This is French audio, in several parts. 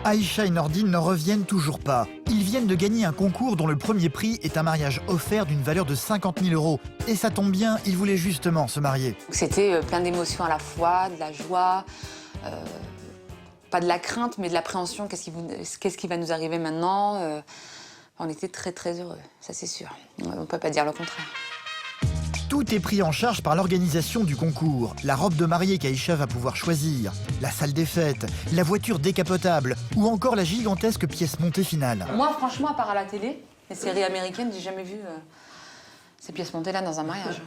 Aïcha et Nordine n'en reviennent toujours pas. Ils viennent de gagner un concours dont le premier prix est un mariage offert d'une valeur de 50 000 €. Et ça tombe bien, ils voulaient justement se marier. C'était plein d'émotions à la fois, de la joie, pas de la crainte, mais de l'appréhension. Qu'est-ce qui va nous arriver maintenant On était très très heureux, ça c'est sûr. On ne peut pas dire le contraire. Tout est pris en charge par l'organisation du concours. La robe de mariée qu'Aïcha va pouvoir choisir, la salle des fêtes, la voiture décapotable ou encore la gigantesque pièce montée finale. Moi, franchement, à part à la télé, les séries américaines, j'ai jamais vu ces pièces montées-là dans un mariage.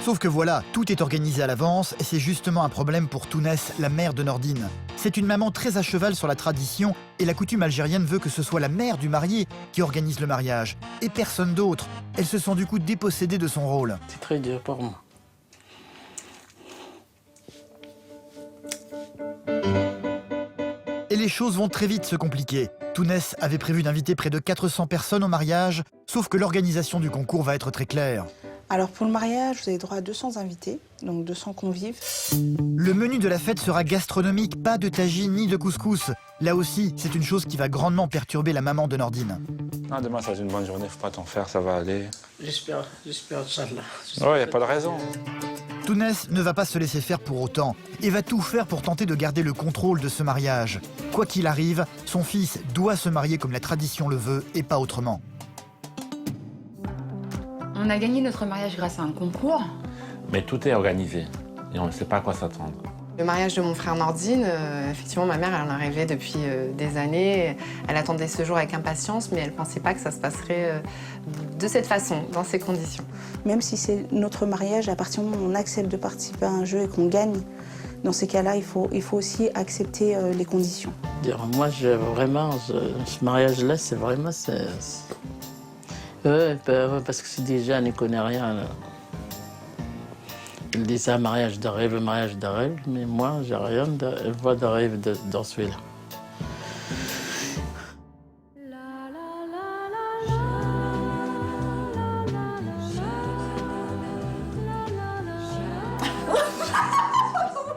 Sauf que voilà, tout est organisé à l'avance et c'est justement un problème pour Tounès, la mère de Nordine. C'est une maman très à cheval sur la tradition et la coutume algérienne veut que ce soit la mère du marié qui organise le mariage et personne d'autre. Elle se sent du coup dépossédée de son rôle. C'est très dur pour moi. Et les choses vont très vite se compliquer. Tounès avait prévu d'inviter près de 400 personnes au mariage, sauf que l'organisation du concours va être très claire. Alors pour le mariage, vous avez droit à 200 invités, donc 200 convives. Le menu de la fête sera gastronomique, pas de tagine ni de couscous. Là aussi, c'est une chose qui va grandement perturber la maman de Nordine. Ah, demain, ça va être une bonne journée, faut pas t'en faire, ça va aller. J'espère, Inch'Allah. Ouais, y a pas de raison. Tounès ne va pas se laisser faire pour autant et va tout faire pour tenter de garder le contrôle de ce mariage. Quoi qu'il arrive, son fils doit se marier comme la tradition le veut et pas autrement. On a gagné notre mariage grâce à un concours. Mais tout est organisé et on ne sait pas à quoi s'attendre. Le mariage de mon frère Nordine, effectivement, ma mère, elle en rêvait depuis des années. Elle attendait ce jour avec impatience, mais elle ne pensait pas que ça se passerait de cette façon, dans ces conditions. Même si c'est notre mariage, à partir du moment où on accepte de participer à un jeu et qu'on gagne, dans ces cas-là, il faut aussi accepter les conditions. Moi, ce mariage-là, c'est vraiment... parce que c'est déjà, elle ne connaît rien. Là. Il dit ça, mariage de rêve, mais moi, j'ai rien de voix de rêve dans celui-là.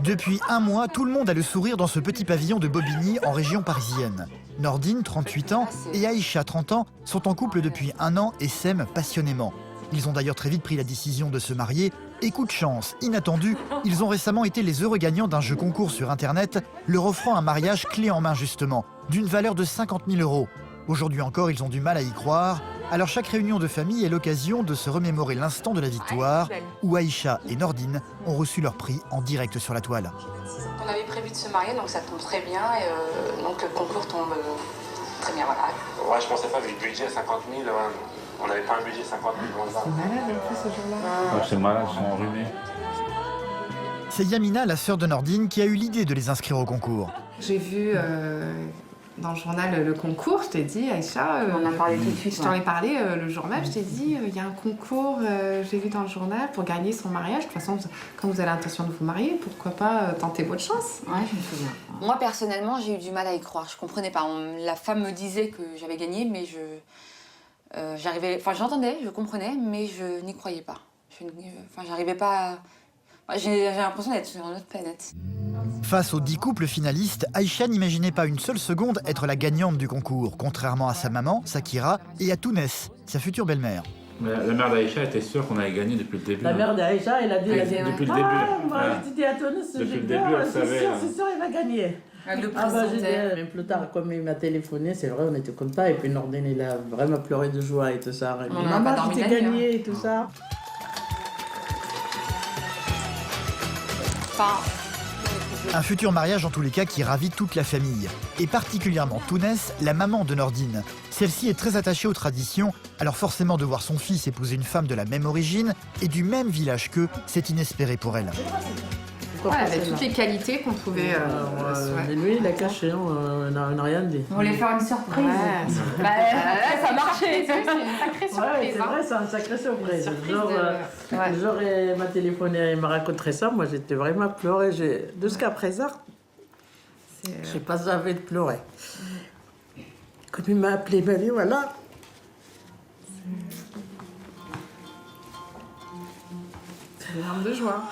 Depuis un mois, tout le monde a le sourire dans ce petit pavillon de Bobigny en région parisienne. Nordine, 38 ans, et Aïcha, 30 ans, sont en couple depuis un an et s'aiment passionnément. Ils ont d'ailleurs très vite pris la décision de se marier. Et coup de chance, inattendu, ils ont récemment été les heureux gagnants d'un jeu concours sur Internet, leur offrant un mariage clé en main justement, d'une valeur de 50 000 €. Aujourd'hui encore, ils ont du mal à y croire. Alors chaque réunion de famille est l'occasion de se remémorer l'instant de la victoire, où Aïcha et Nordine ont reçu leur prix en direct sur la toile. On avait prévu de se marier, donc ça tombe très bien. Et donc le concours tombe très bien, voilà. Ouais, je pensais pas, vu le budget 50 000, on n'avait pas un budget 50 000. C'est malade en plus ce jour-là. C'est malade, ils sont enrhumés. C'est Yamina, la sœur de Nordine, qui a eu l'idée de les inscrire au concours. J'ai vu dans le journal le concours, je t'ai dit, Aïcha... On en a parlé tout de suite. Je t'en ai parlé le jour même, je t'ai dit, il y a un concours, j'ai vu dans le journal, pour gagner son mariage. De toute façon, quand vous avez l'intention de vous marier, pourquoi pas tenter votre chance? Ouais, je me souviens. Moi, personnellement, j'ai eu du mal à y croire. Je comprenais pas. La femme me disait que j'avais gagné, mais j'entendais, je comprenais, mais je n'y croyais pas. J'arrivais pas à... J'ai l'impression d'être sur une autre planète. Face aux 10 couples finalistes, Aïcha n'imaginait pas une seule seconde être la gagnante du concours, contrairement à sa maman, Sakira, et à Tounès, sa future belle-mère. La mère d'Aïcha était sûre qu'on allait gagner depuis le début. La mère d'Aïcha, elle a dit... Depuis le début. Moi, je dis à Tounès, Depuis le début, elle savait. C'est sûr, il va gagner. Elle le J'ai dit, présentait. même plus tard, comme il m'a téléphoné, c'est vrai, on était contents. Et puis Nordine, il a vraiment pleuré de joie et tout ça. Il On dit, n'a pas maman, dormi je t'ai la nuit, gagné et tout ça. Un futur mariage en tous les cas qui ravit toute la famille, et particulièrement Tounès, la maman de Nordine. Celle-ci est très attachée aux traditions, alors forcément de voir son fils épouser une femme de la même origine et du même village qu'eux, c'est inespéré pour elle. Ouais, elle avait toutes les qualités qu'on pouvait... Lui, il a caché, on n'a rien dit. On voulait faire une surprise. Ouais. Ça marchait. C'est une sacrée surprise. Ouais, c'est vrai, c'est une sacrée surprise. Le jour il m'a téléphoné, il m'a raconté ça, moi j'étais vraiment pleurée. Jusqu'à présent, je n'ai pas envie de pleurer. Quand il m'a appelé, il m'a dit voilà. C'est des larmes de joie.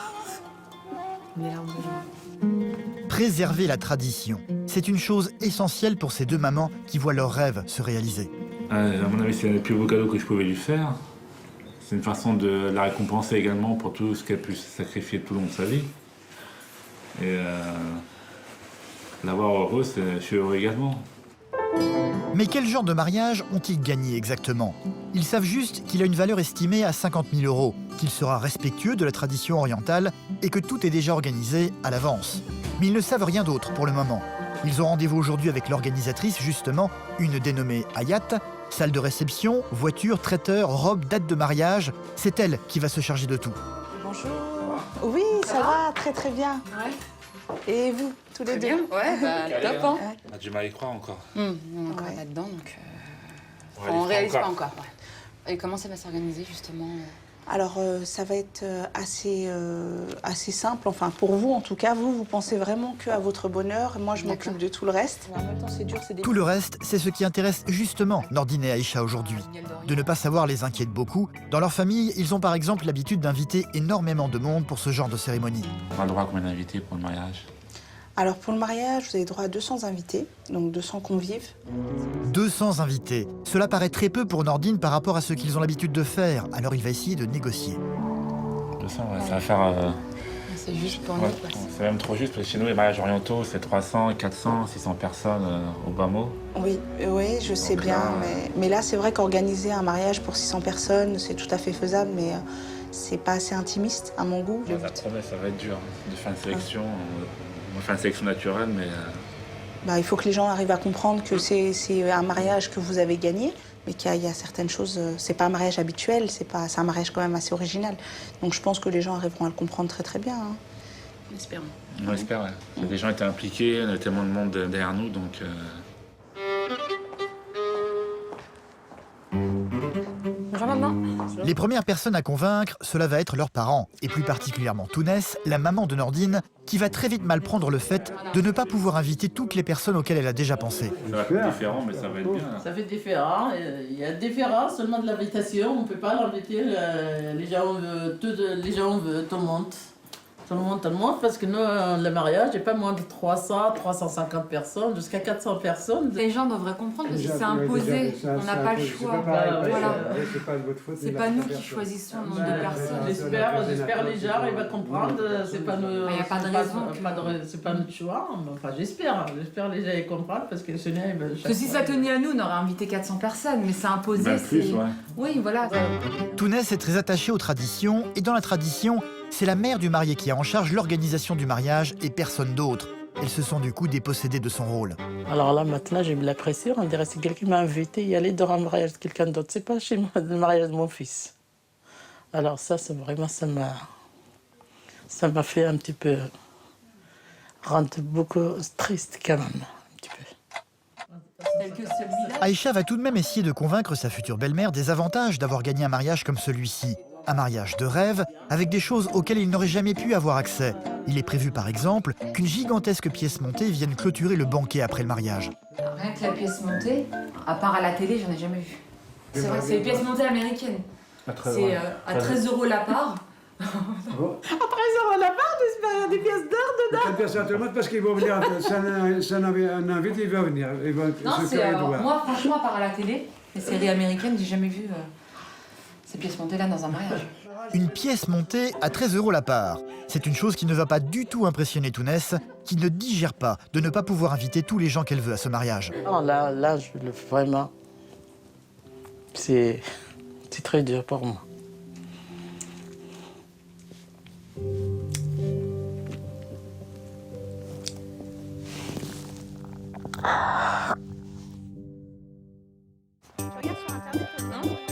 Des larmes de joie. Préserver la tradition. c'est une chose essentielle pour ces deux mamans qui voient leurs rêves se réaliser. À mon avis, c'est le plus beau cadeau que je pouvais lui faire. C'est une façon de la récompenser également pour tout ce qu'elle a pu sacrifier tout le long de sa vie. Et l'avoir heureuse, je suis heureux également. Mais quel genre de mariage ont-ils gagné exactement? Ils savent juste qu'il a une valeur estimée à 50 000 €, qu'il sera respectueux de la tradition orientale et que tout est déjà organisé à l'avance. Mais ils ne savent rien d'autre pour le moment. Ils ont rendez-vous aujourd'hui avec l'organisatrice, justement, une dénommée Hayat. Salle de réception, voiture, traiteur, robe, date de mariage, c'est elle qui va se charger de tout. Bonjour. Oui, ça va, très très bien. Ouais. Et vous, tous les deux? Bien. Ouais, top, hein. On a du mal à y croire encore. On est encore Ouais. là-dedans, donc On on réalise pas encore. Ouais. Et comment ça va s'organiser, justement Alors, ça va être assez simple. Enfin, pour vous, en tout cas, vous pensez vraiment qu'à votre bonheur. Moi, je m'occupe de tout le reste. En même temps, c'est dur, c'est des... Tout le reste, c'est ce qui intéresse justement Nordine et Aïcha aujourd'hui. De ne pas savoir les inquiète beaucoup. Dans leur famille, ils ont par exemple l'habitude d'inviter énormément de monde pour ce genre de cérémonie. On a le droit à combien d'invités pour le mariage? Alors, pour le mariage, vous avez droit à 200 invités, donc 200 convives. 200 invités. Cela paraît très peu pour Nordine par rapport à ce qu'ils ont l'habitude de faire. Alors il va essayer de négocier. 200, ouais, ça va faire... C'est juste pour ouais, nous, quoi. c'est même trop juste, parce que chez nous, les mariages orientaux, c'est 300, 400, 600 personnes au bas mot. Oui, je sais Donc bien. là, Mais là, c'est vrai qu'organiser un mariage pour 600 personnes, c'est tout à fait faisable, mais c'est pas assez intimiste, à mon goût. Ça promet, ça va être dur, de faire une sélection. On va faire une sélection naturelle, mais... Il faut que les gens arrivent à comprendre que c'est un mariage que vous avez gagné, mais qu'il y a certaines choses, c'est pas un mariage habituel, c'est un mariage quand même assez original. Donc je pense que les gens arriveront à le comprendre très très bien. Hein. Espérons. On espère, ouais. Les gens étaient impliqués, on a tellement de monde derrière nous, donc... Bonjour, maman. Les premières personnes à convaincre, cela va être leurs parents, et plus particulièrement Tounès, la maman de Nordine, qui va très vite mal prendre le fait de ne pas pouvoir inviter toutes les personnes auxquelles elle a déjà pensé. Ça va être différent, mais ça va être bien. Ça fait différent. Il y a différent seulement de l'invitation. On ne peut pas l'inviter. Les gens veulent, tout le monde. Tout le monde, parce que nous, le mariage, n'est pas moins de 300, 350 personnes, jusqu'à 400 personnes. Les gens devraient comprendre parce que c'est imposé. On n'a pas le choix. Voilà. C'est pas de votre faute. C'est pas nous qui choisissons le nombre de personnes. J'espère les gens, ils vont comprendre. C'est pas nous. Il n'y a pas de raison. C'est pas notre choix. Enfin, j'espère les gens ils comprennent parce que sinon, Parce que si ça tenait à nous, on aurait invité 400 personnes, mais c'est imposé. Même plus, ouais. Oui, voilà. Tounès est très attaché aux traditions, et dans la tradition, c'est la mère du marié qui a en charge l'organisation du mariage et personne d'autre. Elle se sent du coup dépossédée de son rôle. Alors là, maintenant, j'ai mis la pression. On dirait que si quelqu'un m'a invité, y aller dans un mariage de quelqu'un d'autre. C'est pas chez moi, le mariage de mon fils. Alors ça, c'est vraiment, ça m'a fait un petit peu rendre beaucoup triste quand même. Un petit peu. Tel que celui-là. Aïcha va tout de même essayer de convaincre sa future belle-mère des avantages d'avoir gagné un mariage comme celui-ci. Un mariage de rêve, avec des choses auxquelles il n'aurait jamais pu avoir accès. Il est prévu par exemple qu'une gigantesque pièce montée vienne clôturer le banquet après le mariage. Rien que la pièce montée, à part à la télé, j'en ai jamais vu. C'est vrai, c'est une pièce montée américaine. C'est à 13 € la part. À 13 € la part, j'espère qu'il y a des pièces d'or dedans. Faites personne tout le monde parce qu'ils vont venir. Si on avait un invité, il va venir. Ils vont Non, se c'est faire les doigts. moi, franchement, à part à la télé, les séries américaines, j'ai jamais vu ces pièces montées là dans un mariage. Une pièce montée à 13 € la part. C'est une chose qui ne va pas du tout impressionner Tounès, qui ne digère pas de ne pas pouvoir inviter tous les gens qu'elle veut à ce mariage. Non, là, vraiment, c'est très dur pour moi.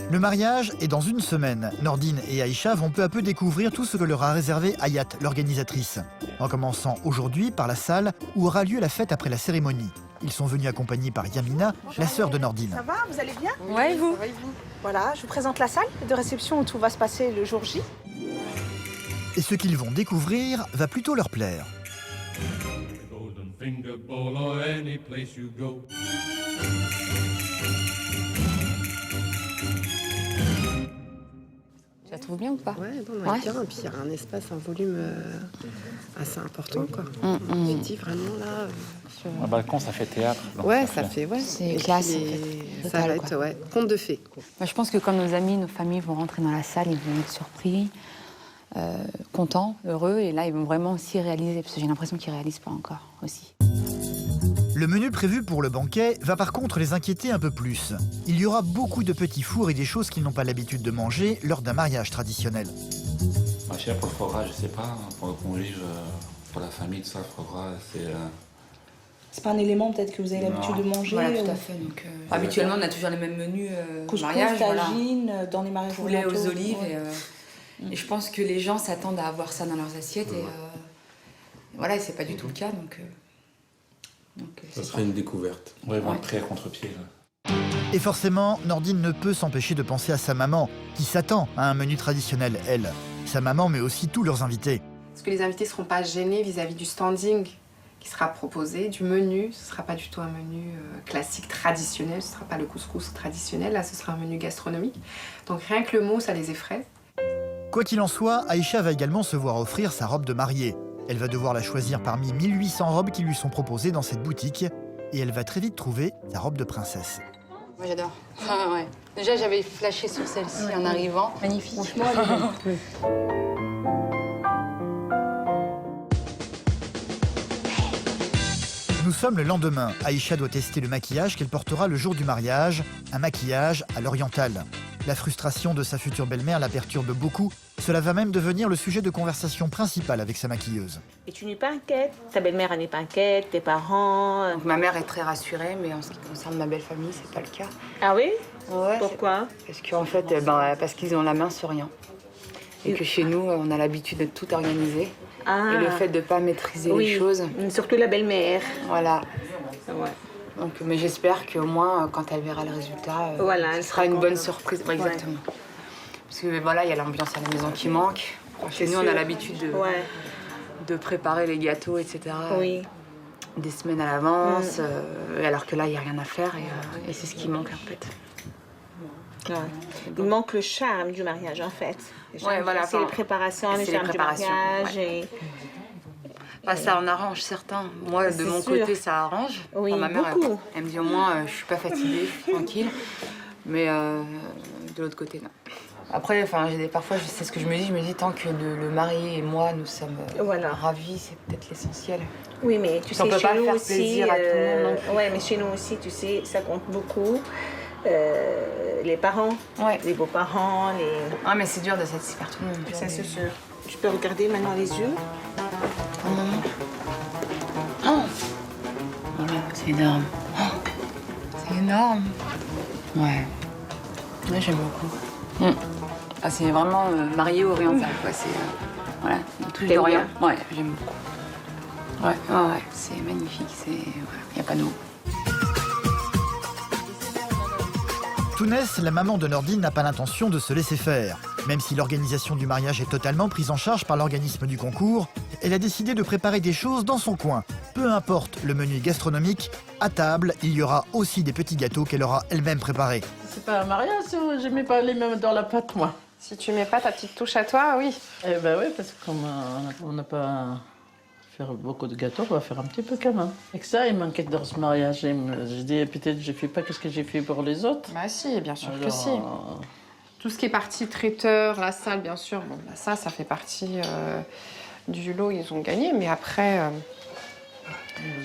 Le mariage est dans une semaine. Nordine et Aïcha vont peu à peu découvrir tout ce que leur a réservé Hayat, l'organisatrice. En commençant aujourd'hui par la salle où aura lieu la fête après la cérémonie. Ils sont venus accompagnés par Yamina, la sœur de Nordine. Ça va, vous allez bien? Ouais, et vous? Voilà, je vous présente la salle de réception où tout va se passer le jour J. Et ce qu'ils vont découvrir va plutôt leur plaire. Golden Finger Bowl or any place you go. la trouves bien ou pas? Ouais, non, on est bien. Et puis il y a un espace, un volume assez important, quoi. Je dis vraiment là. Un balcon, ça fait théâtre. Ouais, ça fait, ouais. C'est Et classe, puis, en fait. ça Total, va quoi. être, ouais, conte de fées. Je pense que quand nos amis, nos familles vont rentrer dans la salle, ils vont être surpris, contents, heureux, et là, ils vont vraiment aussi réaliser, parce que j'ai l'impression qu'ils ne réalisent pas encore aussi. Le menu prévu pour le banquet va par contre les inquiéter un peu plus. Il y aura beaucoup de petits fours et des choses qu'ils n'ont pas l'habitude de manger lors d'un mariage traditionnel. Je sais pas, pour le foie gras, je sais pas. Pour le convive, pour la famille, tout ça, le foie gras, c'est... C'est pas un élément peut-être que vous avez l'habitude de manger Voilà, tout à fait. Donc, habituellement, on a toujours les mêmes menus couscous, mariage, tagine, dans les mariages poulet aux orientaux. olives. Ouais. Et je pense que les gens s'attendent à avoir ça dans leurs assiettes. Et voilà, et c'est pas du tout le cas. Donc Ça serait une découverte. Ouais, ils vont être pris à contre-pied. Là. Et forcément, Nordine ne peut s'empêcher de penser à sa maman, qui s'attend à un menu traditionnel, elle. Sa maman, mais aussi tous leurs invités. Parce que les invités ne seront pas gênés vis-à-vis du standing qui sera proposé, du menu. Ce ne sera pas du tout un menu classique, traditionnel. Ce ne sera pas le couscous traditionnel. Là, ce sera un menu gastronomique. Donc rien que le mot, ça les effraie. Quoi qu'il en soit, Aïcha va également se voir offrir sa robe de mariée. Elle va devoir la choisir parmi 1800 robes qui lui sont proposées dans cette boutique. Et elle va très vite trouver sa robe de princesse. moi, j'adore. Ah, ouais. Déjà, j'avais flashé sur celle-ci en arrivant. Magnifique. Franchement, elle est Nous sommes le lendemain. Aïcha doit tester le maquillage qu'elle portera le jour du mariage. Un maquillage à l'oriental. La frustration de sa future belle-mère la perturbe beaucoup. Cela va même devenir le sujet de conversation principal avec sa maquilleuse. Et tu n'es pas inquiète? Ta belle-mère, elle n'est pas inquiète? Tes parents? Donc, ma mère est très rassurée, mais en ce qui concerne ma belle famille, c'est pas le cas. Ah oui? Ouais. Pourquoi? Parce qu'en fait, parce qu'ils ont la main sur rien. Et que chez nous, on a l'habitude de tout organiser. Ah. Et le fait de ne pas maîtriser Oui, les choses. surtout la belle-mère. Voilà. Ouais. Donc, mais j'espère qu'au moins, quand elle verra le résultat, Voilà, ce elle sera sera une bonne contente. surprise. Ouais, exactement. Parce que voilà, il y a l'ambiance à la maison qui manque. Chez nous, on a l'habitude de préparer les gâteaux, etc. Oui. Des semaines à l'avance, alors que là, il n'y a rien à faire et c'est ce qui manque en fait. Ouais. Il manque le charme du mariage en fait. Ouais, voilà, c'est les préparations, le c'est charme les du préparations, mariage. ouais. Et... Bah, ça en arrange certains. Moi, de C'est mon sûr. côté, ça arrange. Oui, Enfin, ma mère, beaucoup. elle me dit au moins, je suis pas fatiguée, je suis tranquille. Mais de l'autre côté, non. Après, parfois, c'est ce que je me dis, tant que le mari et moi, nous sommes ravis, c'est peut-être l'essentiel. Oui, mais tu sais, on peut chez pas nous faire aussi, plaisir à tout le monde non plus. Ouais, mais chez nous aussi, tu sais, ça compte beaucoup. Les parents, les beaux-parents, les... Ah, mais c'est dur de satisfaire tout le monde. Ça, c'est sûr. Tu peux regarder maintenant les yeux. Voilà, c'est énorme. C'est énorme. Ouais. Ouais, j'aime beaucoup. Ah, c'est vraiment marié oriental, quoi. C'est voilà, une touche d'Orient. Ouais, j'aime beaucoup. Ouais, c'est magnifique. C'est y a pas de mots. Tounès, la maman de Nordine, n'a pas l'intention de se laisser faire. Même si l'organisation du mariage est totalement prise en charge par l'organisme du concours, elle a décidé de préparer des choses dans son coin. Peu importe le menu gastronomique, à table, il y aura aussi des petits gâteaux qu'elle aura elle-même préparés. C'est pas un mariage, je mets pas les mêmes dans la pâte, moi. Si tu mets pas ta petite touche à toi, oui. Eh ben oui, parce qu'on n'a pas faire beaucoup de gâteaux, on va faire un petit peu quand même. Et que ça, il m'inquiète dans ce mariage. Je dis, peut-être je fais pas ce que j'ai fait pour les autres. Bah si, bien sûr. Alors, que si. euh, Tout ce qui est partie traiteur, la salle, bien sûr, bon, bah, ça fait partie du lot, ils ont gagné. Mais après,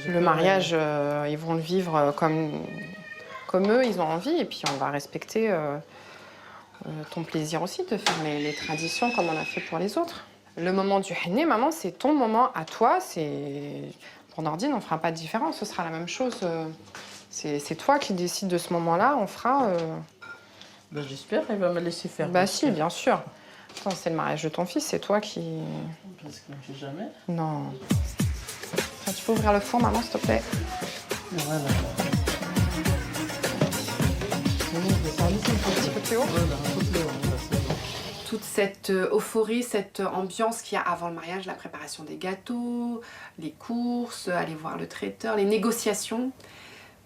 le mariage, ils vont le vivre comme eux, ils ont envie. Et puis on va respecter ton plaisir aussi de faire les traditions comme on a fait pour les autres. Le moment du henné, maman, c'est ton moment à toi. Pour Nordine, on ne fera pas de différence, ce sera la même chose. C'est toi qui décides de ce moment-là, on fera... Ben, j'espère qu'elle va me laisser faire. Bah si, bien sûr. Attends, c'est le mariage de ton fils, c'est toi qui... Parce que je ne sais jamais. Non. Enfin, tu peux ouvrir le four, maman, s'il te plaît. Voilà. Un petit peu plus haut. Voilà, un peu plus haut. Toute cette euphorie, cette ambiance qu'il y a avant le mariage, la préparation des gâteaux, les courses, aller voir le traiteur, les négociations,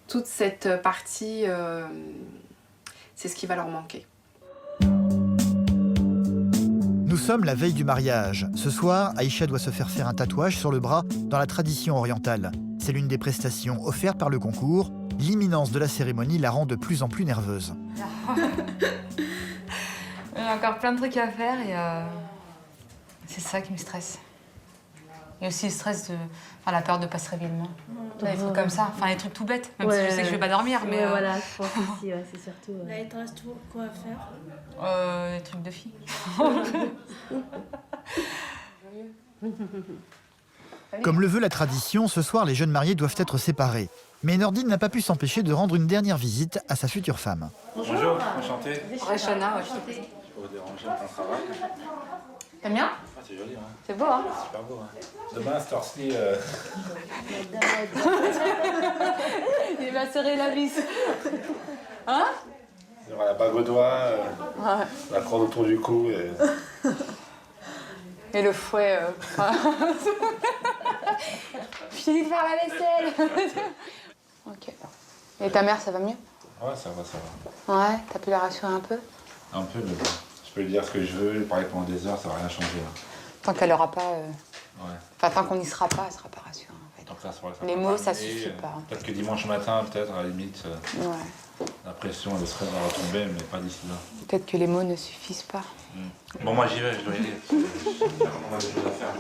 toute cette partie, c'est ce qui va leur manquer. Nous sommes la veille du mariage. Ce soir, Aïcha doit se faire un tatouage sur le bras dans la tradition orientale. C'est l'une des prestations offertes par le concours. L'imminence de la cérémonie la rend de plus en plus nerveuse. Il y a encore plein de trucs à faire et c'est ça qui me stresse. Et aussi le stress la peur de ne pas se réveiller demain. Des trucs comme ça, les trucs tout bêtes, même si je sais que je vais pas dormir, mais... voilà, je pense aussi, c'est surtout... Là, il te reste tout quoi à faire? Des trucs de filles. Comme le veut la tradition, ce soir, les jeunes mariés doivent être séparés. Mais Nordine n'a pas pu s'empêcher de rendre une dernière visite à sa future femme. Bonjour, enchanté. Rachana, Je peux vous déranger en travail? T'aimes bien? Ah, c'est joli, hein. C'est beau, hein? Super beau, hein. Demain, à cette heure-ci, Il va serrer la vis. Hein? il y aura la bague au doigt, la corde autour du cou. Et le fouet. Je t'ai dit de faire la vaisselle. Ok. Et ta mère, ça va mieux? Ouais, ça va. Ouais, t'as pu la rassurer un peu? Un peu, mais bon. Je peux lui dire ce que je veux, lui parler pendant des heures, ça va rien changer. Là. Tant qu'elle aura pas... Ouais. Enfin, tant qu'on n'y sera pas, elle sera pas rassurée, en fait. Donc là, Les mots, ça suffit pas. Peut-être que dimanche matin, peut-être, à la limite, Ouais. la pression, elle serait à retomber, mais pas d'ici là. Peut-être que les mots ne suffisent pas. Bon, moi, j'y vais, je dois y aller. On a des choses à faire.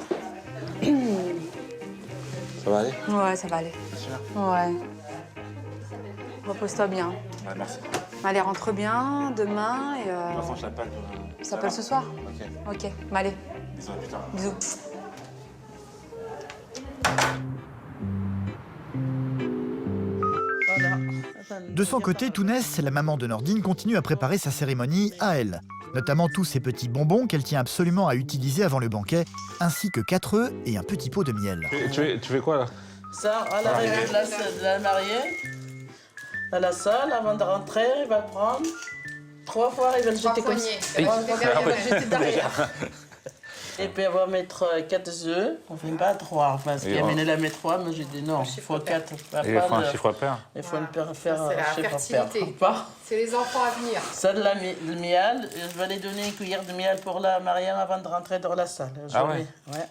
Ça va aller? Ouais, ça va aller. Bien sûr. Ouais. Repose-toi bien. Ouais, merci. Allez, rentre bien demain et... De toute façon, je t'appelle. Tu s'appelles ce soir? Ok. Ok, bah allez. Bisous, à plus tard. Bisous. De son côté, Tounès, la maman de Nordine, continue à préparer sa cérémonie à elle. Notamment tous ces petits bonbons qu'elle tient absolument à utiliser avant le banquet, ainsi que 4 œufs et un petit pot de miel. Tu fais quoi, là? Ça, à l'arrivée de la mariée, à la salle, avant de rentrer, il va prendre 3 fois, il va le jeter comme ça. Il va le jeter derrière. Et puis on va mettre 4 œufs, on ne fait pas 3, parce qu'Amine elle a mis 3, mais j'ai dit non, il faut 4. Et il faut un chiffre pair. Il faut le faire C'est la fertilité. C'est les enfants à venir. Ça, de le miel, je vais aller donner une cuillère de miel pour la mariée avant de rentrer dans la salle. Ah ouais? Ouais.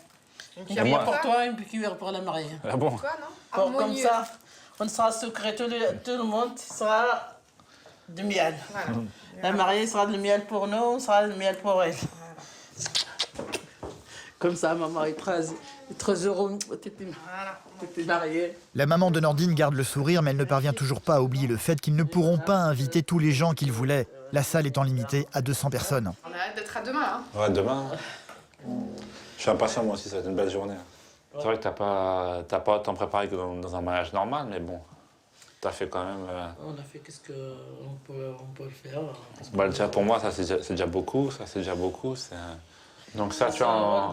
Une cuillère pour toi, une cuillère pour la mariée. Ah bon? Comme ça, on sera secret, tout le monde sera du miel. Voilà. La mariée sera du miel pour nous, on sera du miel pour elle. Comme ça, maman est très heureux. T'es mariée. La maman de Nordine garde le sourire, mais elle ne parvient toujours pas à oublier le fait qu'ils ne pourront pas inviter tous les gens qu'ils voulaient, la salle étant limitée à 200 personnes. On a hâte d'être à demain, hein. Ouais, demain. Je suis impatient, moi aussi, ça va être une belle journée. C'est vrai que t'as pas autant préparé que dans un mariage normal, mais bon, t'as fait quand même... On a fait qu'est-ce qu'on peut le faire. Bah, déjà, pour moi, ça c'est déjà beaucoup, Donc ça, tu as...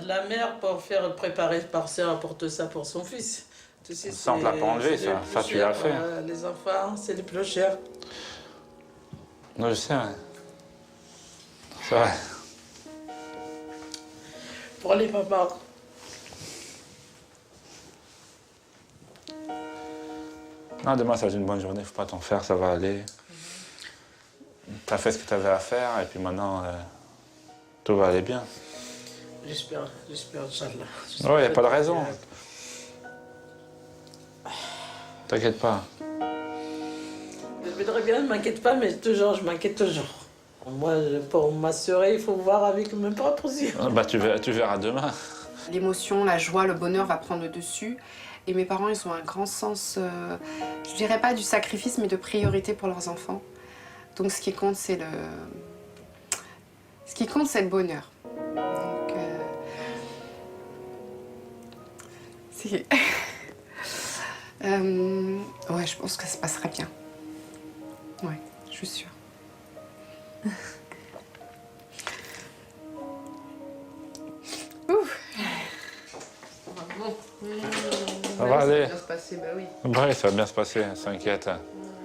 De la mère pour préparer par ça, apporter ça pour son fils. Tu sais, ça, on ne l'a pas enlevé, ça tu l'as fait. Les enfants, c'est les plus chers. Non, je sais, ouais. C'est vrai. Pour les papas. Non, demain, ça va être une bonne journée, faut pas t'en faire, ça va aller. T'as fait ce que t'avais à faire, et puis maintenant, tout va aller bien. J'espère, Inch'Allah. Ouais, y a pas de raison. T'inquiète pas. Je voudrais bien, ne m'inquiète pas, mais toujours, je m'inquiète toujours. Moi, pour m'assurer, il faut voir avec mes propres yeux. Bah, tu verras demain. L'émotion, la joie, le bonheur va prendre le dessus. Et mes parents, ils ont un grand sens, je dirais pas du sacrifice, mais de priorité pour leurs enfants. Donc ce qui compte, c'est le bonheur. Donc, ouais, je pense que ça se passera bien. Ouais, je suis sûre. Ouf. Bon. Ça va aller. Ça va bien se passer, bah oui. Ouais, ça va bien se passer, s'inquiète.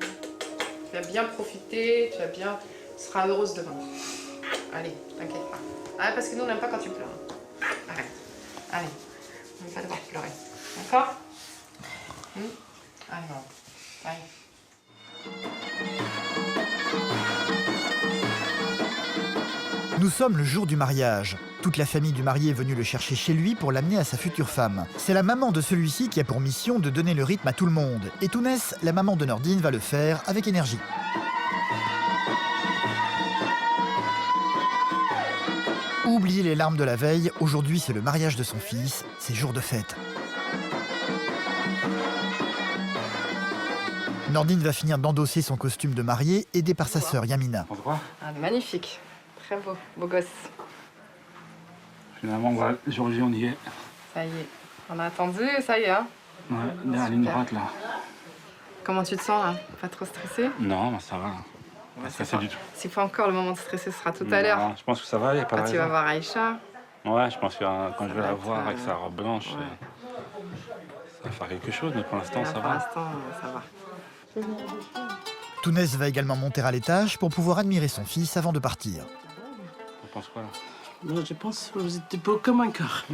Tu vas bien profiter, tu seras heureuse demain. Allez, t'inquiète pas. Ah, parce que nous, on n'aime pas quand tu pleures. Arrête. Allez, on n'aime pas devoir pleurer. D'accord? Allez, bon. Allez. Nous Nous sommes le jour du mariage. Toute la famille du marié est venue le chercher chez lui pour l'amener à sa future femme. C'est la maman de celui-ci qui a pour mission de donner le rythme à tout le monde. Et Tounès, la maman de Nordine, va le faire avec énergie. Oubliez les larmes de la veille, aujourd'hui c'est le mariage de son fils, c'est jour de fête. Nordine va finir d'endosser son costume de mariée, aidée par sa sœur Yamina. Ah, magnifique, très beau, beau gosse. Finalement, voilà, le jour J, on y est. Ça y est, on a attendu, ça y est. Hein. Ouais, dernière ligne droite là. Comment tu te sens là? Pas trop stressé? Non, bah, ça va. Pas stressé du tout. S'il faut encore le moment de stresser, ce sera tout à l'heure. Je pense que ça va, il n'y a pas de Quand tu vas voir Aïcha. Ouais, je pense que quand je vais la voir avec sa robe blanche, ça va faire quelque chose, mais pour l'instant, ça va. Pour l'instant, ça va. Tounès va également monter à l'étage pour pouvoir admirer son fils avant de partir. Tu penses quoi là? Moi, je pense que vous êtes beau comme un cœur.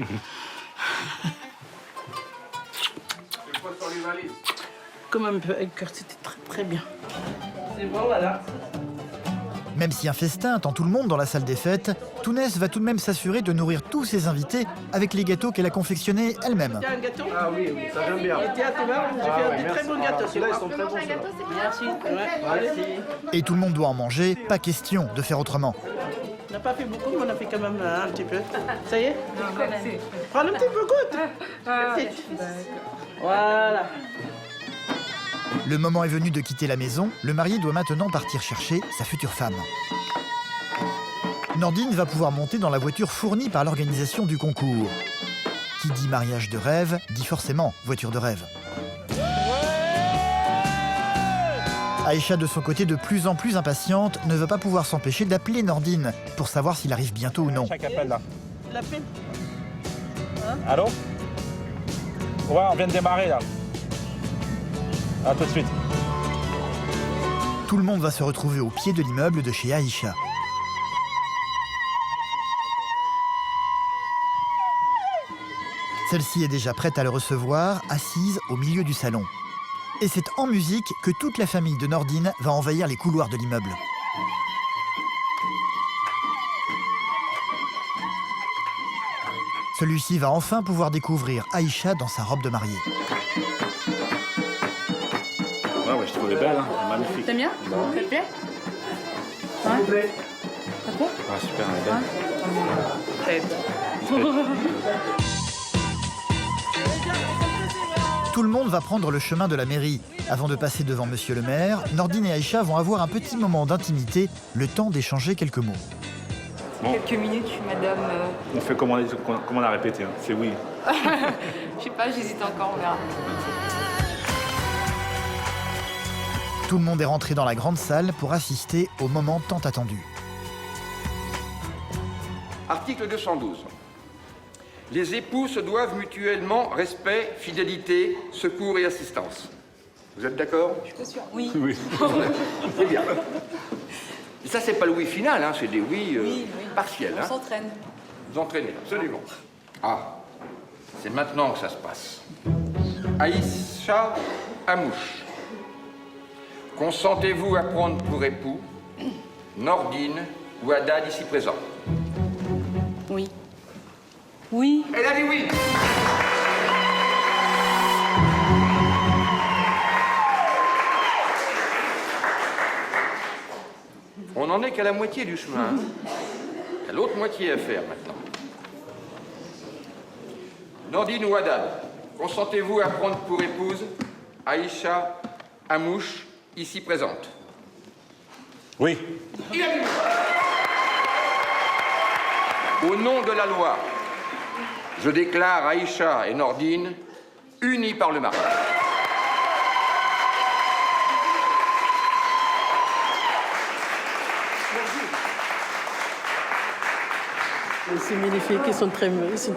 Comme un cœur, c'était très très bien. C'est bon, voilà. Même si un festin attend tout le monde dans la salle des fêtes, Tounès va tout de même s'assurer de nourrir tous ses invités avec les gâteaux qu'elle a confectionnés elle-même. Tu as un gâteau? Ah oui, ça j'aime bien. Et tiens, tu vois, j'ai fait des très bons gâteaux. Là, ils sont très bons. Merci. Merci. Et tout le monde doit en manger, pas question de faire autrement. On n'a pas fait beaucoup, mais on a fait quand même un petit peu. Ça y est? Prends un petit peu, goûte. Voilà. Le moment est venu de quitter la maison, le marié doit maintenant partir chercher sa future femme. Nordine va pouvoir monter dans la voiture fournie par l'organisation du concours. Qui dit mariage de rêve, dit forcément voiture de rêve. Aïcha, de son côté, de plus en plus impatiente, ne va pas pouvoir s'empêcher d'appeler Nordine pour savoir s'il arrive bientôt ou non. Chaque appel là. Il appelle. Allô? Ouais, on vient de démarrer là. À tout de suite. Tout le monde va se retrouver au pied de l'immeuble de chez Aïcha. Celle-ci est déjà prête à le recevoir, assise au milieu du salon. Et c'est en musique que toute la famille de Nordine va envahir les couloirs de l'immeuble. Celui-ci va enfin pouvoir découvrir Aïcha dans sa robe de mariée. Ouais, je trouvais belle, hein. Magnifique. T'aimes bien? Ça te plaît? S'il vous plaît. Ça te plaît? Ah, super, elle est belle. Tout le monde va prendre le chemin de la mairie. Avant de passer devant monsieur le maire, Nordine et Aïcha vont avoir un petit moment d'intimité, le temps d'échanger quelques mots. Bon. Quelques minutes, madame. On fait comme on l'a répété, hein. C'est oui. Je sais pas, j'hésite encore, on verra. Tout le monde est rentré dans la grande salle pour assister au moment tant attendu. Article 212. Les époux se doivent mutuellement respect, fidélité, secours et assistance. Vous êtes d'accord? Je suis pas sûre. Oui. Oui. C'est bien. Et ça, c'est pas le oui final, hein, c'est des oui, partiels. On s'entraîne. Vous entraînez, absolument. Ah, c'est maintenant que ça se passe. Aïcha Amouche, consentez-vous à prendre pour époux Nordine ou Haddad ici présent? Oui. Oui. Elle a dit oui. On n'en est qu'à la moitié du chemin. Il y a l'autre moitié à faire maintenant. Nordine ou Haddad, consentez-vous à prendre pour épouse Aïcha Amouche, ici présente? Oui. Il a dit oui. Au nom de la loi, je déclare Aïcha et Nordine unis par le mariage. C'est magnifique, ils sont très beaux, c'est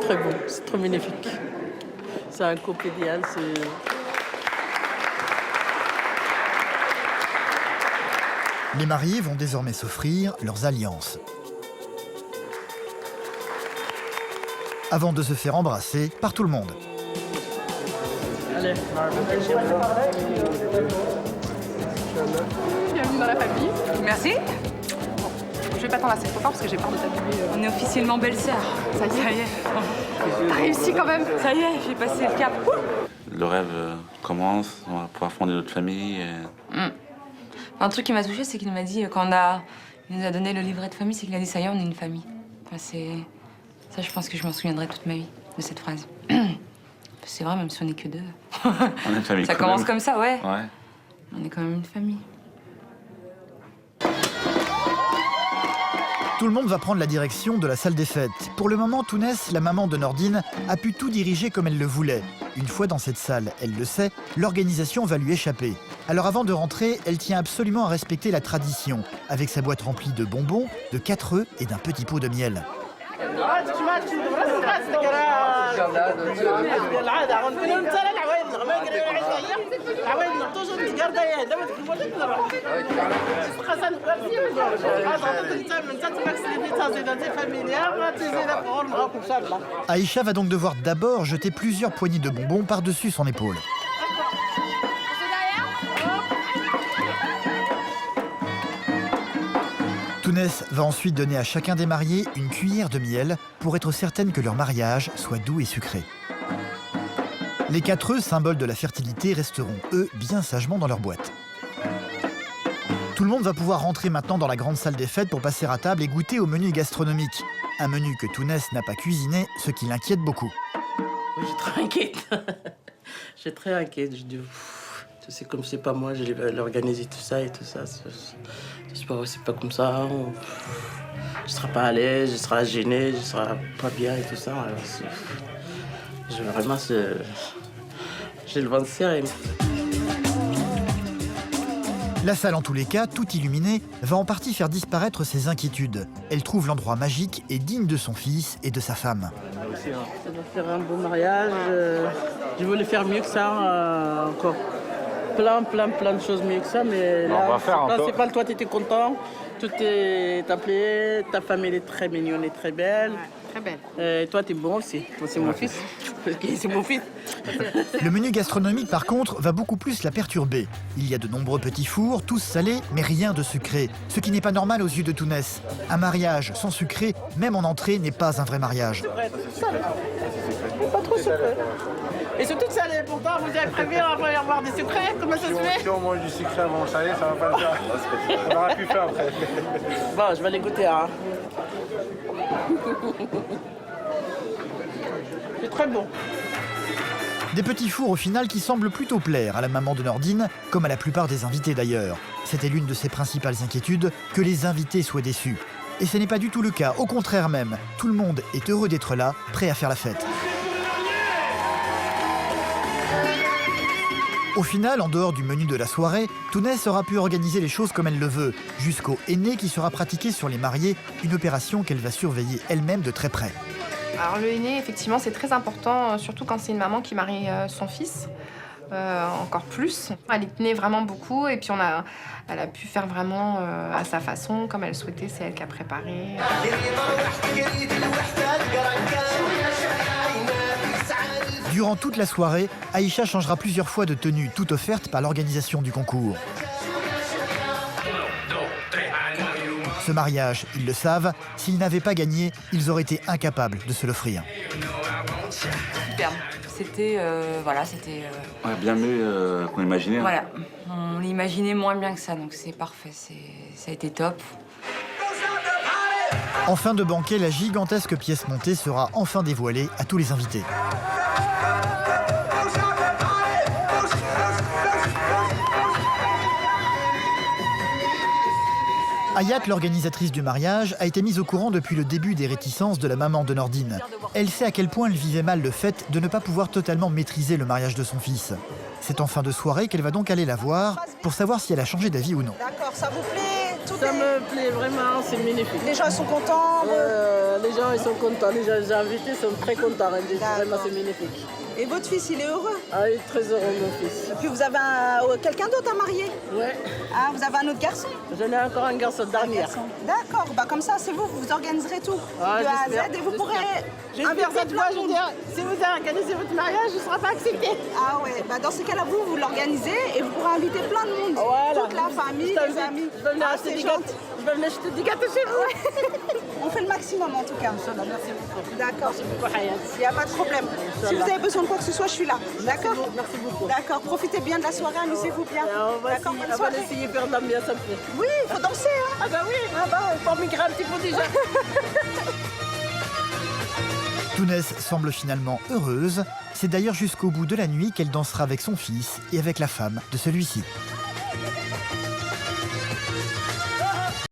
trop magnifique. C'est un couple idéal, c'est... Les mariés vont désormais s'offrir leurs alliances. Avant de se faire embrasser par tout le monde. Allez, bienvenue dans la famille. Merci. vais pas t'en lasser trop fort parce que j'ai peur de t'abîmer. On est officiellement belle-sœur. Ça y est. T'as réussi quand même. Ça y est, j'ai passé le cap. Le rêve commence, on va pouvoir fonder notre famille. Un truc qui m'a touchée, c'est qu'il m'a dit, quand il nous a donné le livret de famille, c'est qu'il a dit ça y est, on est une famille. Enfin, ça, je pense que je m'en souviendrai toute ma vie, de cette phrase. C'est vrai, même si on n'est que deux. On est une famille. Ça commence comme ça, ouais. Ouais. On est quand même une famille. Tout le monde va prendre la direction de la salle des fêtes. Pour le moment, Tounès, la maman de Nordine, a pu tout diriger comme elle le voulait. Une fois dans cette salle, elle le sait, l'organisation va lui échapper. Alors avant de rentrer, elle tient absolument à respecter la tradition, avec sa boîte remplie de bonbons, de 4 œufs et d'un petit pot de miel. Aïcha va donc devoir d'abord jeter plusieurs poignées de bonbons par-dessus son épaule. Tounès va ensuite donner à chacun des mariés une cuillère de miel pour être certaine que leur mariage soit doux et sucré. Les 4 œufs, symbole de la fertilité, resteront, eux, bien sagement dans leur boîte. Tout le monde va pouvoir rentrer maintenant dans la grande salle des fêtes pour passer à table et goûter au menu gastronomique. Un menu que Tounès n'a pas cuisiné, ce qui l'inquiète beaucoup. Oui, je suis très inquiète. Je suis très inquiète. Je dis, tu sais, comme c'est pas moi, je vais organiser tout ça et tout ça. C'est pas comme ça. Je serai pas à l'aise, je serai gênée, je serai pas bien et tout ça. Alors, vraiment, j'ai le ventre serré. La salle, en tous les cas, tout illuminée, va en partie faire disparaître ses inquiétudes. Elle trouve l'endroit magique et digne de son fils et de sa femme. Ça va faire un beau mariage. Je voulais faire mieux que ça encore. Plein de choses mieux que ça, mais là, c'est pas le toi, t'étais content, tout est appelé, ta famille est très mignonne et très belle. Ouais, très belle. Et toi, t'es bon aussi. Moi, c'est mon fils. C'est mon fils. Le menu gastronomique, par contre, va beaucoup plus la perturber. Il y a de nombreux petits fours, tous salés, mais rien de sucré. Ce qui n'est pas normal aux yeux de Tounès. Un mariage sans sucré, même en entrée, n'est pas un vrai mariage. Pas trop sucré. Et surtout salé, pourtant vous avez prévu avoir des sucrés, comment ça se fait? Si on mange du sucré avant salé, ça va pas le faire. On aurait pu faire après. Bon, je vais les goûter, hein. C'est très bon. Des petits fours au final qui semblent plutôt plaire à la maman de Nordine, comme à la plupart des invités d'ailleurs. C'était l'une de ses principales inquiétudes, que les invités soient déçus. Et ce n'est pas du tout le cas, au contraire même. Tout le monde est heureux d'être là, prêt à faire la fête. Au final, en dehors du menu de la soirée, Tounès aura pu organiser les choses comme elle le veut, jusqu'au henné qui sera pratiqué sur les mariés, une opération qu'elle va surveiller elle-même de très près. Alors le henné, effectivement, c'est très important, surtout quand c'est une maman qui marie son fils. Encore plus. Elle y tenait vraiment beaucoup et puis elle a pu faire vraiment à sa façon, comme elle souhaitait, c'est elle qui a préparé. Durant toute la soirée, Aïcha changera plusieurs fois de tenue, toute offerte par l'organisation du concours. Ce mariage, ils le savent, s'ils n'avaient pas gagné, ils auraient été incapables de se l'offrir. Superbe. C'était, c'était... Ouais, bien mieux qu'on imaginait. Voilà, on l'imaginait moins bien que ça, donc c'est parfait, ça a été top. En fin de banquet, la gigantesque pièce montée sera enfin dévoilée à tous les invités. Hayat, l'organisatrice du mariage, a été mise au courant depuis le début des réticences de la maman de Nordine. Elle sait à quel point elle vivait mal le fait de ne pas pouvoir totalement maîtriser le mariage de son fils. C'est en fin de soirée qu'elle va donc aller la voir pour savoir si elle a changé d'avis ou non. D'accord, ça vous plaît? Ça me plaît vraiment, c'est magnifique. Les gens sont contents? les gens ils sont contents, les gens invités sont très contents, vraiment c'est magnifique. Et votre fils, il est heureux? Ah, il est très heureux mon fils. Et puis vous avez quelqu'un d'autre à marier? Ouais. Ah, vous avez un autre garçon? J'en ai encore un garçon dernier. D'accord, bah comme ça c'est vous organiserez tout Ah, de A à j'espère, Z et vous pourrez j'espère cette fois, je veux dire, si vous organisez votre mariage, je ne serai pas accepté. Ah ouais, bah dans ce cas-là vous l'organisez et vous pourrez inviter plein de monde. Voilà. Toute la famille, les amis. Je vais venir acheter des gâteaux. Je vais venir acheter des gâteaux chez vous. On fait le maximum en tout cas. Merci beaucoup. D'accord. Merci beaucoup, Hayat. Il n'y a pas de problème. Si vous avez besoin de quoi que ce soit, je suis là. D'accord? Merci beaucoup. D'accord, profitez bien de la soirée, amusez-vous bien. On va D'accord, bonne essayer, soirée. essayer de faire de l'ambiance un peu. Oui, il faut danser. Hein. Ah bah oui, il faut migrer un petit peu déjà. Tounès semble finalement heureuse. C'est d'ailleurs jusqu'au bout de la nuit qu'elle dansera avec son fils et avec la femme de celui-ci.